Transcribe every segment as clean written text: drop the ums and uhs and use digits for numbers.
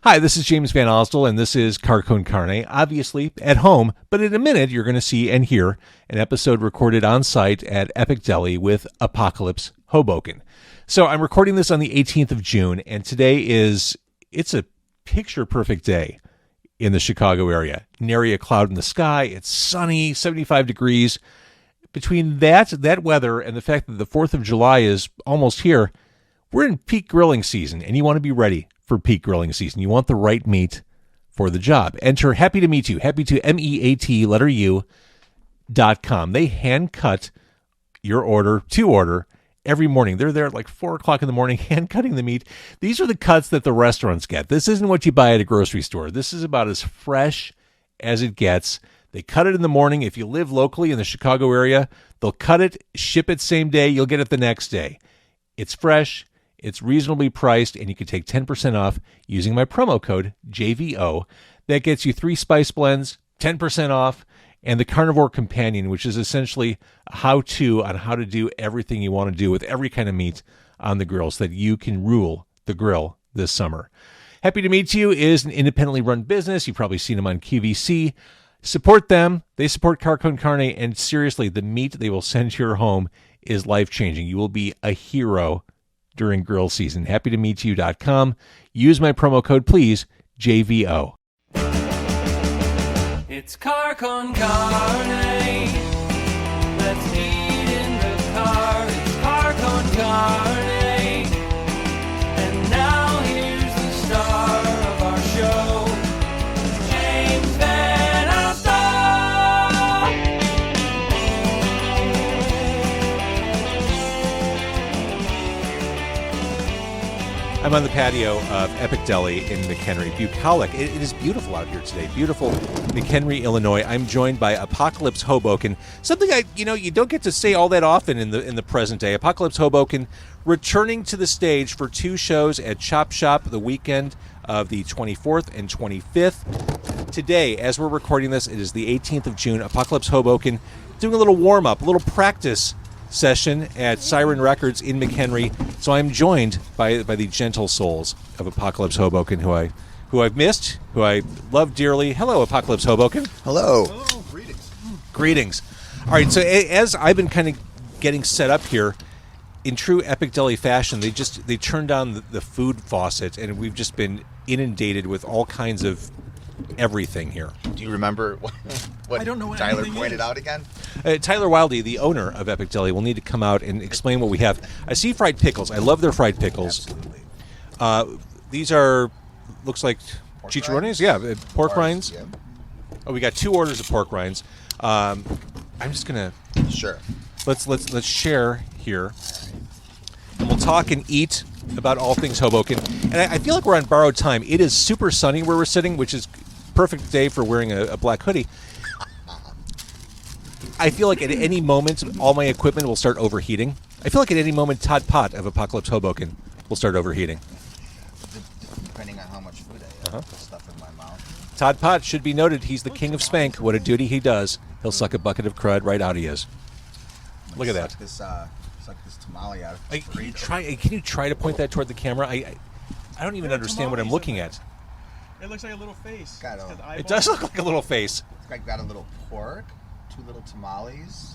Hi, this is James Van Osdell, and this is Carcon Carne, obviously at home, but in a minute you're going to see and hear an episode recorded on site at Epic Deli with Apocalypse Hoboken. So I'm recording this on the 18th of June, and today it's a picture-perfect day in the Chicago area. Nary a cloud in the sky, it's sunny, 75 degrees. Between that weather and the fact that the 4th of July is almost here, we're in peak grilling season, and you want to be ready for peak grilling season. You want the right meat for the job. Enter Happy to Meet You, happy to MEAT.com. They hand cut your order to order every morning. They're there at like 4 o'clock in the morning, hand cutting the meat. These are the cuts that the restaurants get. This isn't what you buy at a grocery store. This is about as fresh as it gets. They cut it in the morning. If you live locally in the Chicago area, they'll cut it, ship it same day. You'll get it the next day. It's fresh. It's reasonably priced, and you can take 10% off using my promo code, JVO. That gets you 3 spice blends, 10% off, and the Carnivore Companion, which is essentially a how-to on how to do everything you want to do with every kind of meat on the grill so that you can rule the grill this summer. Happy to Meet You is an independently run business. You've probably seen them on QVC. Support them. They support Carcon Carne, and seriously, the meat they will send to your home is life-changing. You will be a hero during grill season. HappyToMeetYou.com. Use my promo code, please, JVO. It's Carcon Carne. Let's eat in the car. It's Carcon Carne. And now here's the star of our show, James Van Alstyne. I'm on the patio of Epic Deli in McHenry, bucolic. It is beautiful out here today. Beautiful McHenry, Illinois. I'm joined by Apocalypse Hoboken. Something you don't get to say all that often in the present day. Apocalypse Hoboken returning to the stage for 2 shows at Chop Shop the weekend of the 24th and 25th. Today, as we're recording this, it is the 18th of June. Apocalypse Hoboken doing a little warm-up, a little practice session at Siren Records in McHenry. So I'm joined by the gentle souls of Apocalypse Hoboken, who I've missed, who I love dearly. Hello, Apocalypse Hoboken. Hello. Hello. Greetings. Greetings. All right, so as I've been kind of getting set up here, in true Epic Deli fashion, they turned on the food faucet, and we've just been inundated with all kinds of everything here. Do you remember what I don't know what Tyler anything pointed is. out again? Tyler Wildy, the owner of Epic Deli, will need to come out and explain what we have. I see fried pickles. I love their fried pickles. Absolutely. These are, looks like Pork chicharrones? rinds? Yeah, pork Ours, rinds. yeah. Oh, we got 2 orders of pork rinds. I'm just gonna Sure. let's share here, and we'll talk and eat about all things Hoboken. And I feel like we're on borrowed time. It is super sunny where we're sitting, which is perfect day for wearing a black hoodie. I feel like at any moment all my equipment will start overheating. I feel like at any moment Todd Pot of Apocalypse Hoboken will start overheating. Depending on how much food I put stuff in my mouth. Todd Pot should be noted. He's the king of spank. What a duty he does. He'll suck a bucket of crud right out he is. Look at that. Suck this tamale out. Can you try to point that toward the camera? I don't even understand what I'm looking at. It looks like a little face. Got It's a- got eyeballs. It does look like a little face. I got a little pork, 2 little tamales,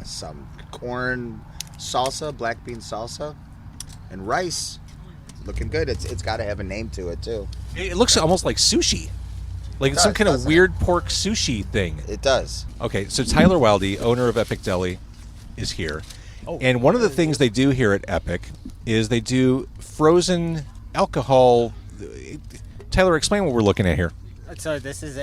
some corn salsa, black bean salsa, and rice. Looking good. It's got to have a name to it too. It looks almost like sushi. Like It some does, kind of doesn't weird pork sushi thing. It does. Okay, so Tyler Wildy, owner of Epic Deli, is here. And one of the things they do here at Epic is they do frozen alcohol. Tyler, explain what we're looking at here. So this is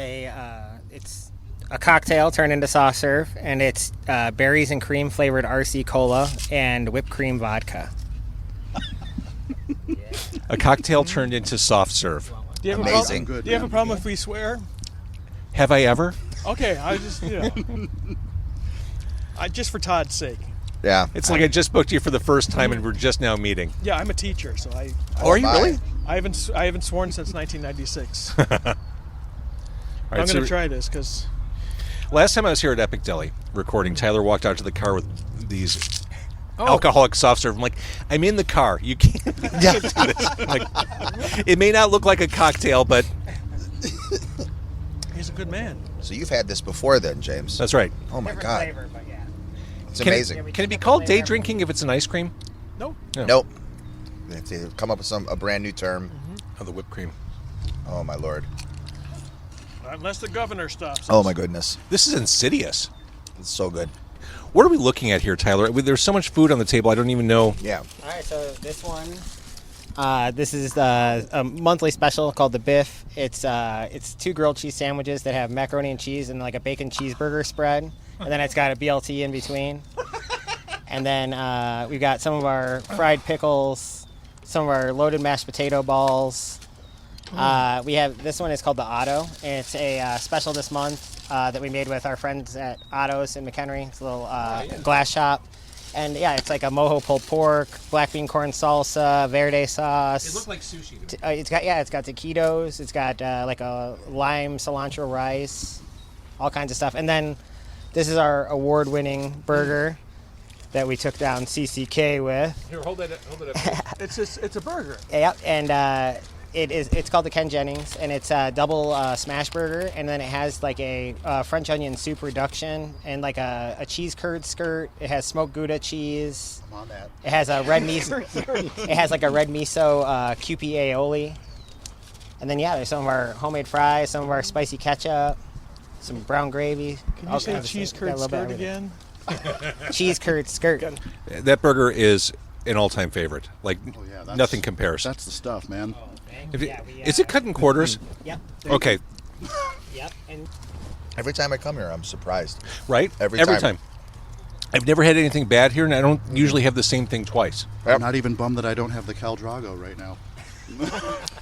it's a cocktail turned into soft serve, and it's berries and cream flavored RC cola and whipped cream vodka. A cocktail turned into soft serve. Do you have Amazing. A problem? Do you have a problem if we swear? Have I ever? Okay, I just just for Todd's sake. Yeah. It's like I just spoke to you for the first time and we're just now meeting. Yeah, I'm a teacher, so Oh, are you my. really? I haven't sworn since 1996. All right, I'm so going to try this because last time I was here at Epic Deli recording, Tyler walked out to the car with these alcoholic soft serve. I'm like, I'm in the car. You can't, do this. Like, it may not look like a cocktail, but He's a good man. So you've had this before then, James. that's right. Oh my Different God. flavor, but yeah. It's Can amazing. Can it be called day drinking if it's an ice cream? No. No. Nope. They have to come up with a brand new term. Oh, the whipped cream. Oh my Lord. Unless the governor stops. Oh my goodness. This is insidious. It's so good. What are we looking at here, Tyler? There's so much food on the table, I don't even know. Yeah. All right, so this one, this is a monthly special called the Biff. It's 2 grilled cheese sandwiches that have macaroni and cheese and like a bacon cheeseburger spread, and then it's got a BLT in between. And then we've got some of our fried pickles, some of our loaded mashed potato balls. We have this one is called the Otto, and it's a special this month that we made with our friends at Otto's in McHenry. It's a little glass shop, and yeah, it's like a mojo pulled pork, black bean corn salsa, verde sauce. like sushi. It's got taquitos. It's got like a lime cilantro rice, all kinds of stuff. And then this is our award-winning burger that we took down CCK with. Here, hold it up. It's a burger. Yep, and it's called the Ken Jennings, and it's a double smash burger, and then it has like a French onion soup reduction and like a cheese curd skirt. It has smoked Gouda cheese. I'm on that. It has a red miso. It has like a red miso Kewpie aioli, and then there's some of our homemade fries, some of our spicy ketchup, some brown gravy. Can all you say kinds of cheese stuff. Got a curd little bit skirt of everything. again? Cheese curd skirt. That burger is an all-time favorite. Like, Oh, yeah, that's- nothing compares. That's the stuff, man. Is it cut in quarters? Yep. Okay, Yep. And Every time I come here, I'm surprised. right? Every time. time. I've never had anything bad here, and I don't usually have the same thing twice. Yep. I'm not even bummed that I don't have the Cal Drago right now.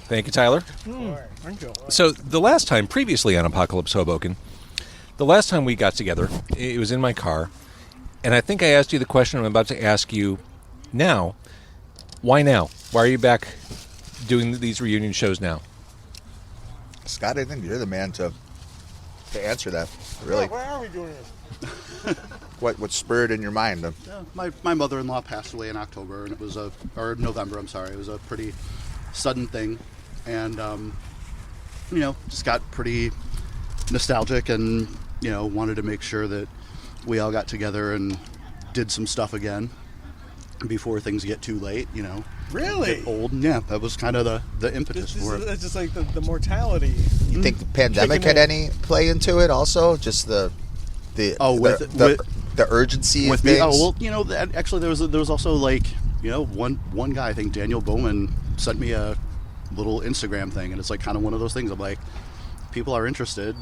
Thank you, Tyler. Thank you. So the last time, previously on Apocalypse Hoboken, the last time we got together, it was in my car, and I think I asked you the question I'm about to ask you now. Why now? Why are you back doing these reunion shows now? Scott, I think you're the man to answer that. Really. Why are we doing this? What spurred in your mind? Yeah, my mother-in-law passed away in October, and it was or November. I'm sorry. It was a pretty sudden thing, and just got pretty nostalgic, and wanted to make sure that we all got together and did some stuff again before things get too late. Really? Get old. And yeah, that was kind of the impetus for it. It's just like the mortality. You think the pandemic Kicking had in. any play into it? Also, just the urgency With of me, things. actually there was also like one guy, I think Daniel Bowman, sent me a little Instagram thing, and it's like kind of one of those things. I'm like, people are interested,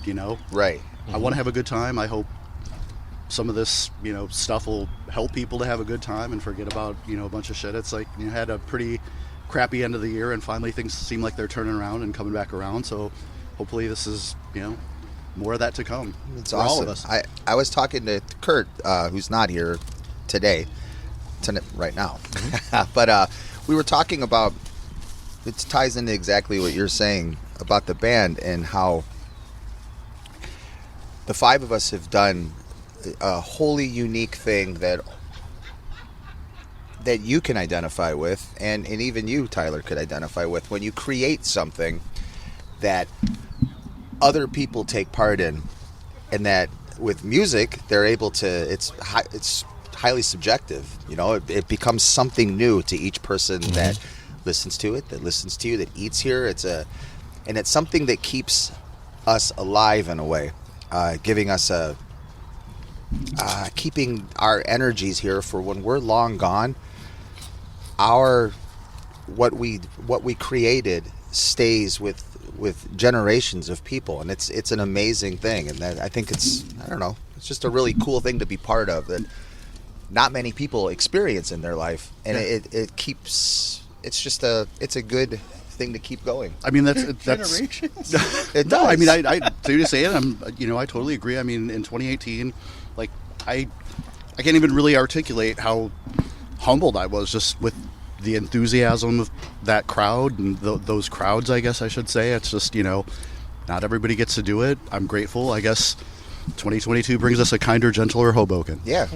Right. I want to have a good time. I hope some of this stuff will help people to have a good time and forget about a bunch of shit. It's like you had a pretty crappy end of the year, and finally things seem like they're turning around and coming back around. So hopefully this is more of that to come. It's for awesome. all of us. I was talking to Kurt, who's not here today, right now, but we were talking about. It ties into exactly what you're saying about the band and how the 5 of us have done a wholly unique thing that you can identify with, and even you, Tyler, could identify with when you create something that other people take part in, and that with music they're able to. It's highly subjective. It becomes something new to each person that listens to it, that listens to you, that eats here. And it's something that keeps us alive in a way, giving us keeping our energies here for when we're long gone. What we created stays with generations of people, and it's an amazing thing. And I think it's just a really cool thing to be part of that not many people experience in their life, and it keeps. It's a good thing to keep going. I mean, that's Generations? It No, does. I mean, I to say it. I totally agree. I mean, in 2018, like I can't even really articulate how humbled I was just with the enthusiasm of that crowd and those crowds. I guess I should say. It's just not everybody gets to do it. I'm grateful. I guess 2022 brings us a kinder, gentler Hoboken. Yeah.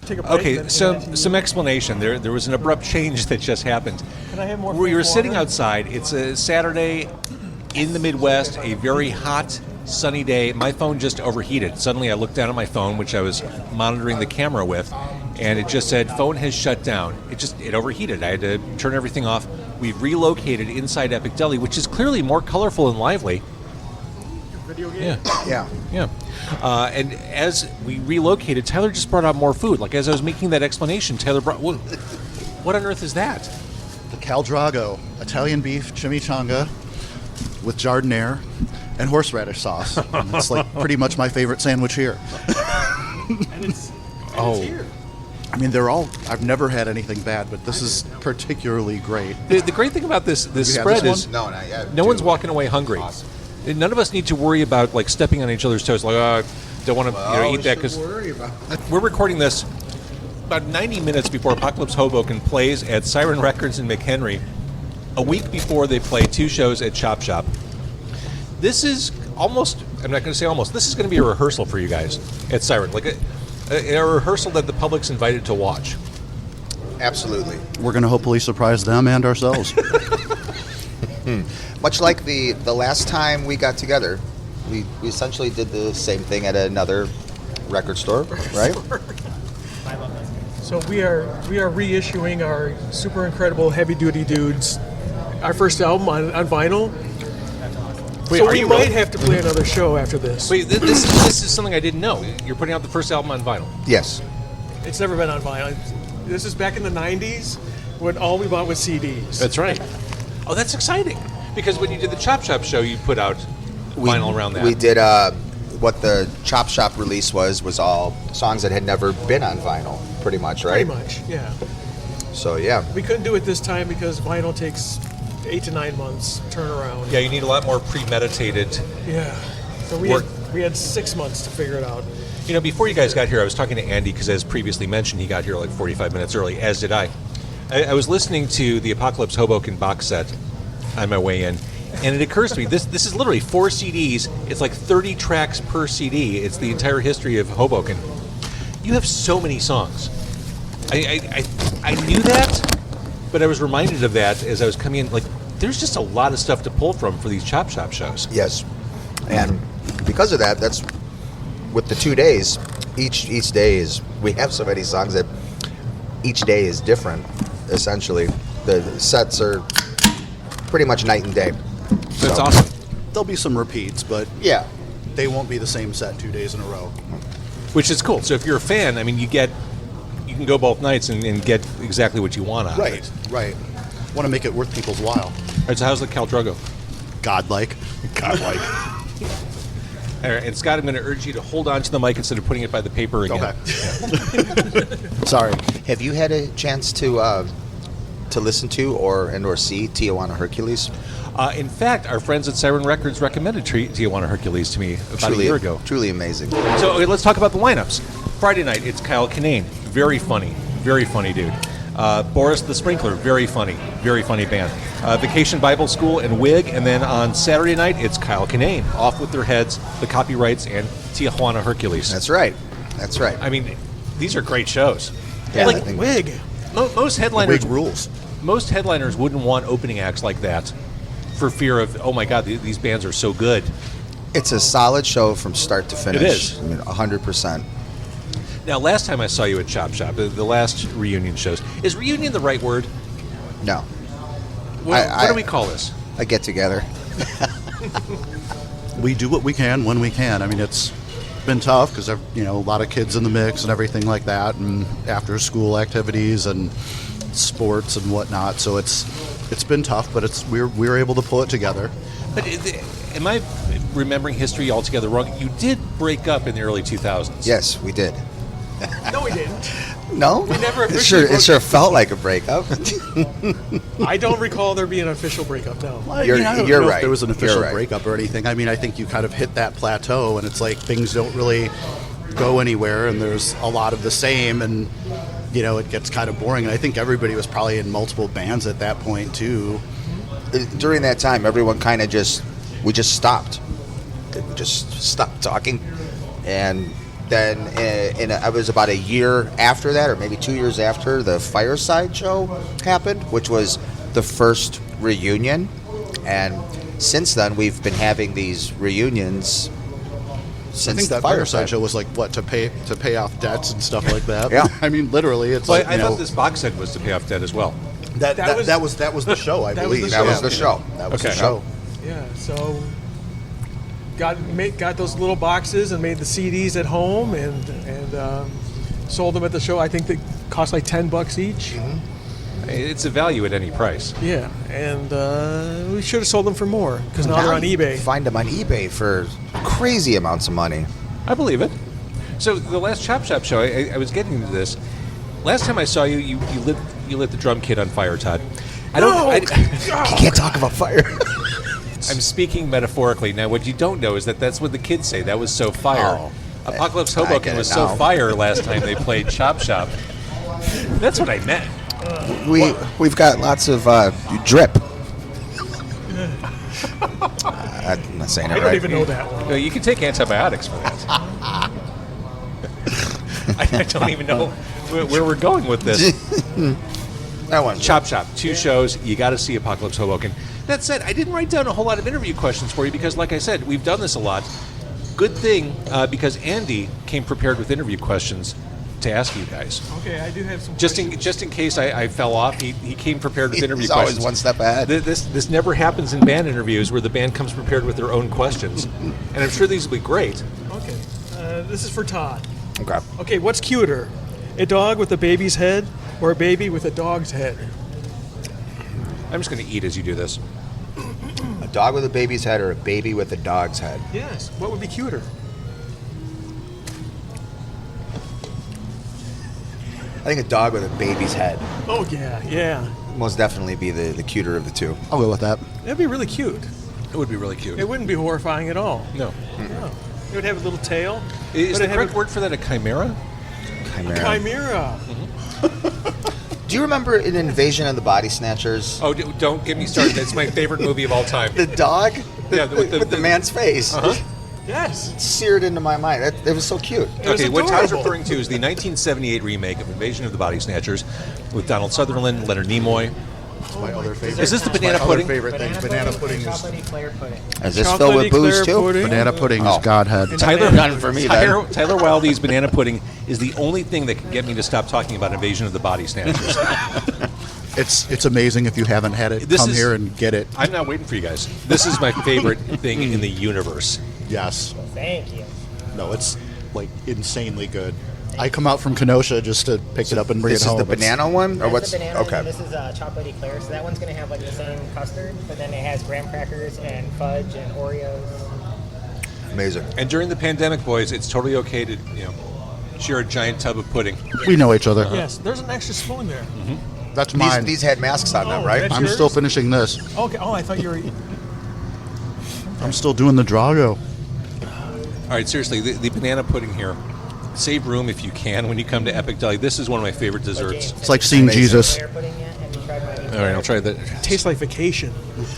Take a break. Okay, then some explanation. There was an abrupt change that just happened. Can I have more? We were fake sitting water? outside. It's a Saturday in the Midwest, a very hot, sunny day. My phone just overheated. Suddenly I looked down at my phone, which I was monitoring the camera with, and it just said, phone has shut down. It overheated. I had to turn everything off. We've relocated inside Epic Deli, which is clearly more colorful and lively. Video game. Yeah. Yeah. Yeah. And as we relocated, Tyler just brought out more food. Like, as I was making that explanation, Tyler brought... What on earth is that? The Cal Drago, Italian beef chimichanga with jardiniere and horseradish sauce. It's like pretty much my favorite sandwich here. And it's here. I mean, they're all. I've never had anything bad, but this is particularly great. The great thing about this You have spread this is No, not yet. no one's walking away hungry. Awesome. None of us need to worry about like stepping on each other's toes. Like, oh, I don't want to eat that because worry about we're recording this about 90 minutes before Apocalypse Hoboken plays at Siren Records in McHenry, a week before they play 2 shows at Chop Shop. This is almost, I'm not going to say almost, this is going to be a rehearsal for you guys at Siren, like a rehearsal that the public's invited to watch. Absolutely. We're going to hopefully surprise them and ourselves. Much like the last time we got together, we essentially did the same thing at another record store, right? So we are reissuing our super incredible Heavy Duty Dudes, our first album on vinyl. Wait, So are we you might really? have to play another show after this. Wait, this is something I didn't know. You're putting out the first album on vinyl. Yes. It's never been on vinyl. This is back in the 90s when all we bought was CDs. That's right. Oh, that's exciting. Because when you did the Chop Shop show, you put out vinyl around that. We did what the Chop Shop release was all songs that had never been on vinyl, pretty much, right? Pretty much, yeah. So yeah. We couldn't do it this time because vinyl takes 8 to 9 months turnaround. Yeah, you need a lot more premeditated. Yeah. So we had 6 months to figure it out. You know, before you guys got here, I was talking to Andy because, as previously mentioned, he got here like 45 minutes early, as did I. I was listening to the Apocalypse Hoboken box set on my way in, and it occurs to me, this is literally 4 CDs. It's like 30 tracks per CD. It's the entire history of Hoboken. You have so many songs. I knew that, but I was reminded of that as I was coming in. Like, there's just a lot of stuff to pull from for these Chop Shop shows. Yes. And because of that, that's with the 2 days. Each day is, we have so many songs that each day is different. Essentially, the sets are pretty much night and day. So it's awesome. There'll be some repeats, but Yeah. they won't be the same set 2 days in a row. Which is cool. So if you're a fan, I mean, you can go both nights and get exactly what you want out of it. Right. Want to make it worth people's while. All right, so how's the Cal Drago? Godlike. Godlike. All right, and Scott, I'm going to urge you to hold on to the mic instead of putting it by the paper again. Okay. Sorry. Have you had a chance to listen to or see Tijuana Hercules? In fact, our friends at Siren Records recommended Tijuana Hercules to me about a year ago. Truly amazing. So okay, let's talk about the lineups. Friday night, it's Kyle Kinane. Very funny dude. Boris the Sprinkler, very funny band. Vacation Bible School and Wig, and then on Saturday night, it's Kyle Kinane, Off With Their Heads, The Copyrights, and Tijuana Hercules. That's right. I mean, these are great shows. Yeah, like I think- Wig. Most headliners Big rules. Most headliners wouldn't want opening acts like that for fear of, oh my God, these bands are so good. It's a solid show from start to finish. It is. I mean, 100%. Now, last time I saw you at Chop Shop, the last reunion shows, is reunion the right word? No, What do we call this? a get together. We do what we can when we can. I mean, it's been tough because a lot of kids in the mix and everything like that, and after school activities and sports and whatnot. So it's been tough, but we're able to pull it together. But am I remembering history altogether wrong? You did break up in the early 2000s. Yes, we did. No, we didn't. No, We never it officially sure, it sure felt like a breakup. I don't recall there being an official breakup, no. You're- I don't you're know right. if there was an official You're right. breakup or anything. I mean, I think you kind of hit that plateau, and it's like things don't really go anywhere, and there's a lot of the same, and it gets kind of boring. And I think everybody was probably in multiple bands at that point too. During that time, everyone kind of we just stopped. We just stopped talking, and then I was about a year after that, or maybe 2 years after, the Fireside show happened, which was the first reunion. And since then, we've been having these reunions. I think that Fireside show was like what, to pay off debts and stuff like that. Yeah. I mean, literally, it's Well, like, I thought this box set was to pay off debt as well. that was the show, I believe. That was the show. That was Okay. the show. Yeah, so got those little boxes and made the CDs at home and sold them at the show. I think they cost like $10 each. It's a value at any price. Yeah, and we should have sold them for more because now they're on you eBay. Find them on eBay for crazy amounts of money. I believe it. So the last Chop Shop show, I was getting into this. Last time I saw you, you lit the drum kit on fire, Todd. You can't talk about fire. I'm speaking metaphorically. Now, what you don't know is that's what the kids say. That was so fire. Oh, Apocalypse I get Hoboken it was so now. fire last time they played Chop Shop. That's what I meant. We've got lots of drip. I'm not saying it I right. don't even know that one. You know, you can take antibiotics for that. I don't even know where we're going with this. That one. Chop Shop, 2 shows. You got to see Apocalypse Hoboken. That said, I didn't write down a whole lot of interview questions for you because, like I said, we've done this a lot. Good thing because Andy came prepared with interview questions to ask you guys. Okay, I do have some Just questions. in case I fell off, he came prepared with interview He's questions. always one step ahead. This never happens in band interviews where the band comes prepared with their own questions, and I'm sure these will be great. Okay, this is for Todd. Okay. Okay, what's cuter? A dog with a baby's head or a baby with a dog's head? I'm just going to eat as you do this. A dog with a baby's head or a baby with a dog's head? Yes, what would be cuter? I think a dog with a baby's head Oh, yeah. most definitely be the cuter of the two. I'll go with that. That'd be really cute. It would be really cute. It wouldn't be horrifying at all. No. No. It would have a little tail. Is but the it'd have correct word for that a chimera? Chimera. Chimera. Do you remember in Invasion of the Body Snatchers? Oh, don't get me started. It's my favorite movie of all time. The dog Yeah, with the man's face. Uh-huh. Yes. Seared into my mind. It was so cute. It was Okay, what Todd's adorable. referring to is the 1978 remake of Invasion of the Body Snatchers with Donald Sutherland, Leonard Nimoy. It's my other favorite. Is this the it's banana my pudding? Other favorite thing. Banana pudding is chocolatey Claire pudding. Is this filled with Chocolatey booze Claire too? pudding. banana pudding Oh. is Godhead. Tyler, None for me, then. Tyler Wilde's banana pudding is the only thing that can get me to stop talking about Invasion of the Body Snatchers. It's amazing if you haven't had it. This Come is- here and get it. I'm not waiting for you guys. This is my favorite thing in the universe. Yes. Thank you. No, it's like insanely good. I come out from Kenosha just to pick it up and bring This it is home. the banana one, or That's what's the banana, okay? and this is chocolatey Claire. So that one's going to have like the same custard, but then it has graham crackers and fudge and Oreos. Amazing. And during the pandemic, boys, it's totally okay to share a giant tub of pudding. We know each other. Yes, there's an extra spoon there. That's mine. These had masks on them, Oh, right? that's- I'm yours? still finishing this. Okay. Oh, I thought you were. I'm still doing the Drago. All right, seriously, the banana pudding here. Save room if you can when you come to Epic Deli. This is one of my favorite desserts. It's like seeing Amazing. Jesus. Claire pudding yet? Have you tried my All right, I'll try that. Tastes like vacation.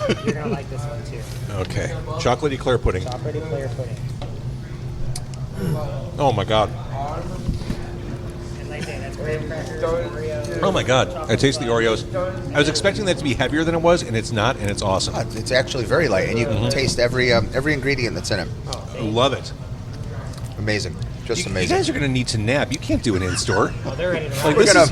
You're going to like this one too. Okay, chocolatey Claire pudding. Chocolatey Claire pudding. Oh my god. And like I say, that's graham crackers, Oreos. Oh my god. I taste the Oreos. I was expecting that to be heavier than it was, and it's not, and it's awesome. It's actually very light, and you can taste every ingredient that's in it. Love it. Amazing, just You amazing. guys are going to need to nap. You can't do an in-store. Oh, they're ready to Like, rock.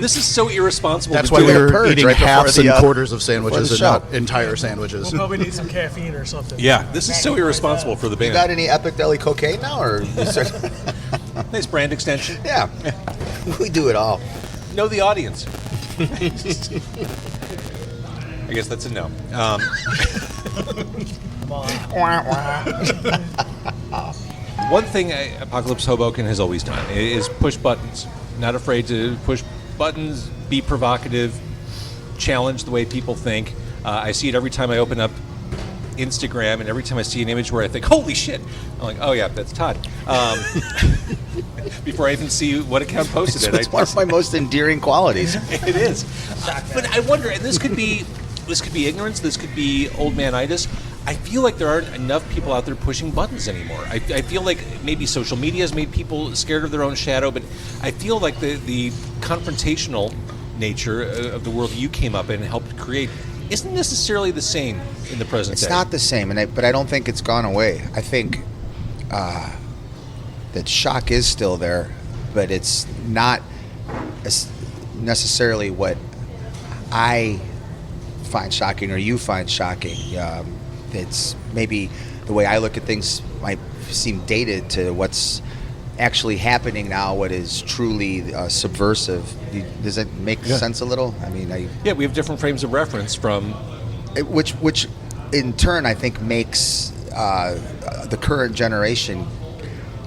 this is so irresponsible. That's to why do we it. were purge eating right before halves the, and uh, quarters of before sandwiches the and show. not entire sandwiches. We'll probably need some caffeine or something. Yeah, this is so irresponsible for the You got band. any Epic Deli cocaine now, or Nice brand extension. yeah, we do it all. Know the audience. I guess that's a no. One thing Apocalypse Hoboken has always done is push buttons. Not afraid to push buttons, be provocative, challenge the way people think. I see it every time I open up Instagram, and every time I see an image where I think, holy shit, I'm like, oh yeah, that's Todd. Before I even see what account posted it. It's one of my most endearing qualities. It is. But I wonder, and this could be ignorance, this could be old man-itis. I feel like there aren't enough people out there pushing buttons anymore. I feel like maybe social media has made people scared of their own shadow, but I feel like the confrontational nature of the world you came up in and helped create isn't necessarily the same in the present day. It's not the same, but I don't think it's gone away. I think that shock is still there, but it's not necessarily what I find shocking or you find shocking. It's maybe the way I look at things might seem dated to what's actually happening now, what is truly subversive. Does that make sense a little? I mean, yeah, we have different frames of reference from... Which in turn I think makes the current generation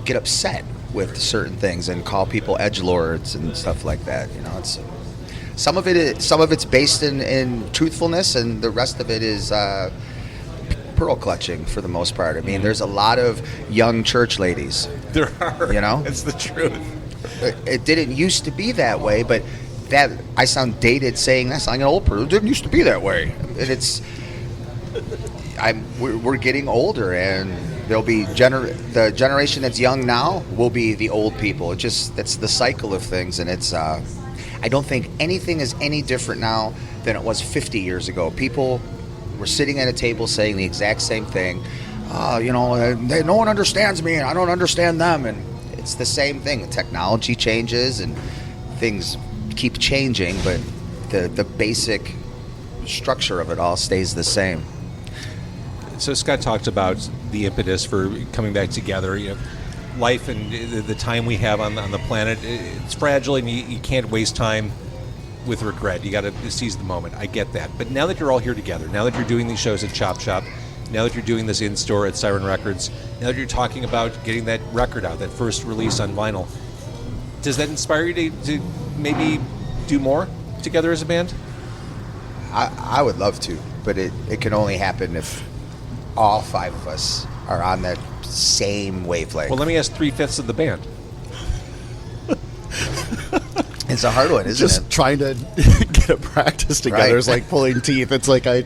get upset with certain things and call people edgelords and stuff like that. You know, it's some of it's based in truthfulness, and the rest of it is pearl clutching for the most part. I mean, there's a lot of young church ladies. There are. You know, it's the truth. It didn't used to be that way, but that I sound dated saying that. Sounding an old person. It didn't used to be that way, and it's. We're getting older, and there'll be the generation that's young now will be the old people. That's the cycle of things, and it's. I don't think anything is any different now than it was 50 years ago. People were sitting at a table saying the exact same thing. No one understands me, and I don't understand them, and it's the same thing. Technology changes, and things keep changing, but the basic structure of it all stays the same. So Scott talked about the impetus for coming back together. You know, life and the time we have on the planet, it's fragile, and you can't waste time with regret. You got to seize the moment. I get that. But now that you're all here together, now that you're doing these shows at Chop Shop, now that you're doing this in-store at Siren Records, now that you're talking about getting that record out, that first release on vinyl, does that inspire you to maybe do more together as a band? I would love to, but it can only happen if all five of us are on that same wavelength. Well, let me ask 3/5 of the band. It's a hard one, isn't Just it? trying to get a practice together Right. is like pulling teeth. It's like I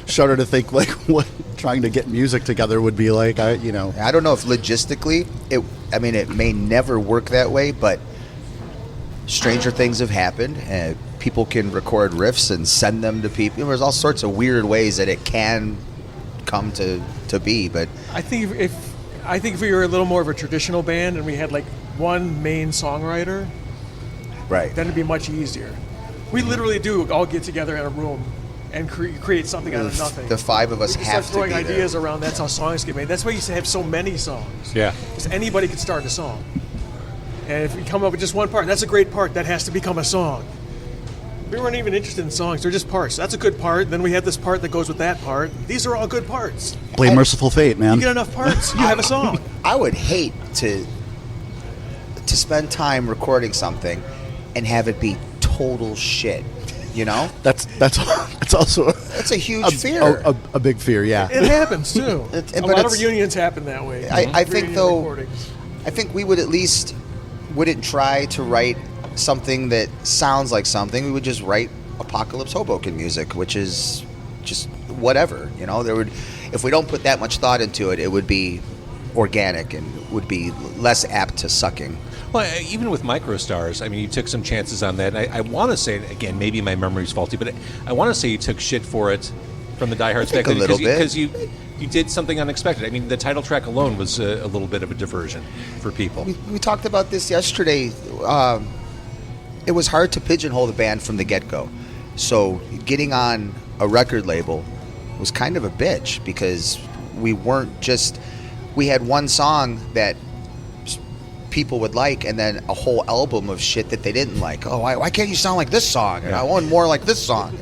shudder to think like what trying to get music together would be like. I don't know if logistically it may never work that way, but stranger things have happened, and people can record riffs and send them to people. There's all sorts of weird ways that it can come to be, but I think if we were a little more of a traditional band and we had like one main songwriter, right, then it'd be much easier. We literally do all get together in a room and create something out of nothing. The five of us we have start to throwing be ideas there. around. That's how songs get made. That's why you used to have so many songs. Yeah. Because anybody could start a song. And if we come up with just one part, that's a great part. That has to become a song. We weren't even interested in songs. They're just parts. That's a good part. Then we have this part that goes with that part. These are all good parts. blame Merciful Fate, man. You get enough parts, you have a song. I would hate to spend time recording something and have it be total shit. You know, That's also that's a huge fear. a big fear. Yeah. It happens too. But A lot of it's- reunions happen that way. I think Reunion though, recordings. I think we would at least wouldn't try to write something that sounds like something. We would just write Apocalypse Hoboken music, which is just whatever. You know, if we don't put that much thought into it, it would be organic and would be less apt to sucking. Well, even with MicroStars, I mean, you took some chances on that. And I want to say, again, maybe my memory's faulty, but I want to say you took shit for it from the diehards back then. a little bit. Because you did something unexpected. I mean, the title track alone was a little bit of a diversion for people. We talked about this yesterday. It was hard to pigeonhole the band from the get-go. So getting on a record label was kind of a bitch because we had one song that people would like and then a whole album of shit that they didn't like. Oh, why can't you sound like this song? And I want more like this song.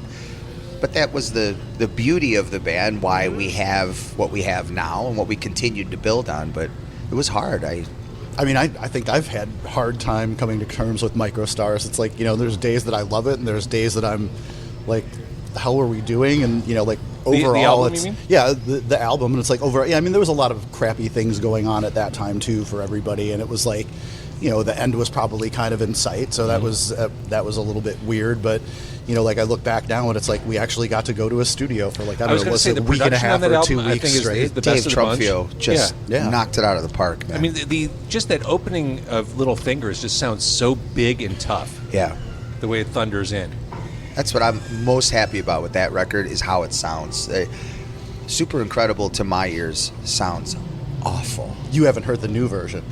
But that was the beauty of the band, why we have what we have now and what we continued to build on. But it was hard. I mean, I think I've had a hard time coming to terms with MicroStars. It's like, there's days that I love it, and there's days that I'm like, the hell are we doing? And, like, overall, the album, it's... you mean? Yeah, the album, and it's like, I mean, there was a lot of crappy things going on at that time, too, for everybody, and it was like, the end was probably kind of in sight, so that was a little bit weird. But like I look back now and it's like we actually got to go to a studio for like I was don't know, gonna say was it the a week and a production half on that or 2 album, I weeks think, is straight. the best Dave of the bunch. Trumpio just Yeah. knocked it out of the park, man. I mean, the just that opening of Little Fingers just sounds so big and tough. yeah. The way it thunders in. That's what I'm most happy about with that record is how it sounds. Super Incredible to my ears sounds awful. You haven't heard the new version.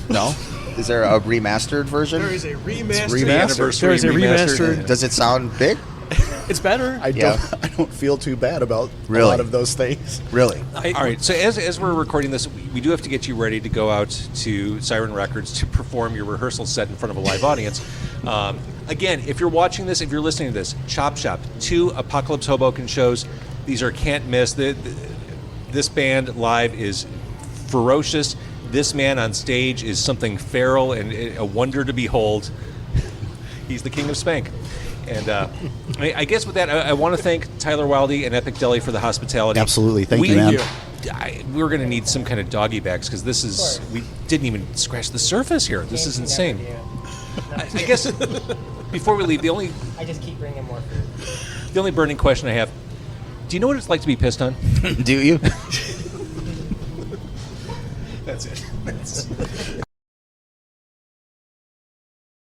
No? Is there a remastered version? There is a remastered. remastered. There is a remastered. Does it sound big? It's better. I don't feel too bad about a Really? lot of those things. Really? All right, so as we're recording this, we do have to get you ready to go out to Siren Records to perform your rehearsal set in front of a live audience. Again, if you're watching this, if you're listening to this, Chop Shop, 2 Apocalypse Hoboken shows. These are can't miss. This band live is ferocious. This man on stage is something feral and a wonder to behold. He's the king of spank. And I guess with that, I want to thank Tyler Wildy and Epic Deli for the hospitality. Absolutely. Thank you, man. We're going to need some kind of doggy bags because this is, we didn't even scratch the surface here. This is insane. I guess before we leave, I just keep bringing more food. the only burning question I have, do you know what it's like to be pissed on? Do you? That's it.